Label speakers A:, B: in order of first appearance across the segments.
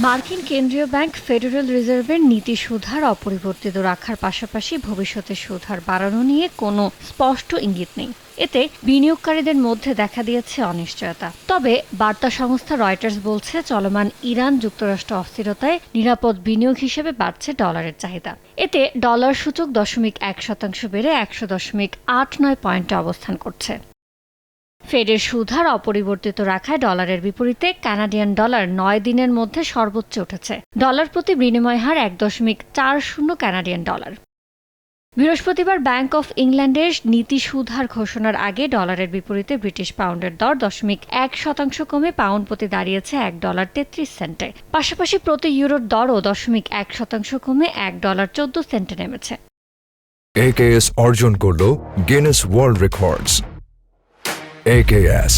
A: মার্কিন কেন্দ্রীয় bank federal রিজার্ভের নীতি সুদহার অপরিবর্তিত রাখার পাশাপাশি ভবিষ্যতে সুদহার বাড়ানো নিয়ে কোনো স্পষ্ট ইঙ্গিত নেই। এতে বিনিয়োগকারীদের মধ্যে দেখা দিয়েছে অনিশ্চয়তা। তবে বার্তা সংস্থা রয়টার্স বলছে, চলমান ইরান যুক্তরাষ্ট্র অস্থিরতায় নিরাপদ বিনিয়োগ হিসেবে বাড়ছে ডলারের চাহিদা। এতে ডলার সূচক 0.1% বেড়ে 100.89 পয়েন্টে অবস্থান করছে। ফেডের সুদহার অপরিবর্তিত রাখায় ডলারের বিপরীতে কানাডিয়ান ডলার 9 দিনের মধ্যে সর্বোচ্চ উঠেছে। ডলার প্রতি বিনিময় হার 1.40 কানাডিয়ান ডলার। বৃহস্পতিবার ব্যাংক অফ ইংল্যান্ডের নীতি সুদহার ঘোষণার আগে ডলারের বিপরীতে ব্রিটিশ পাউন্ডের দর 0.1% কমে পাউন্ড প্রতি দাঁড়িয়েছে $1.33। পাশাপাশি প্রতি ইউরোর দরও 0.1% কমে $1.14 নেমেছে।
B: AKS অর্জন করল গিনেস ওয়ার্ল্ড রেকর্ডস। AKS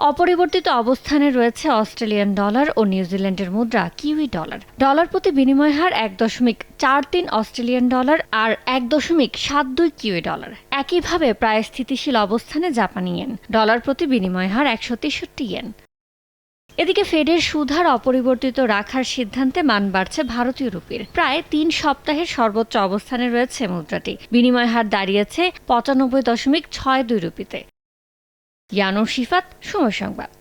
A: অপরিবর্তিত অবস্থানে রয়েছে অস্ট্রেলিয়ান ডলার ও নিউজিল্যান্ডের মুদ্রা কিউই ডলার। ডলার প্রতি বিনিময় হার 1.43 অস্ট্রেলিয়ান ডলার আর 1.72 কিউই ডলার। একইভাবে প্রায় স্থিতিশীল অবস্থানে জাপানি ইয়েন। ডলার প্রতি বিনিময় হার 163 ইয়েন। এদিকে ফেডের সুদহার অপরিবর্তিত রাখার সিদ্ধান্তে মান বাড়ছে ভারতীয় রুপির। প্রায় 3 সপ্তাহের সর্বোচ্চ অবস্থানে রয়েছে মুদ্রাটি। বিনিময় হার দাঁড়িয়েছে 95.62 রুপিতে। ইয়ানুর শিফাত, সময় সংবাদ।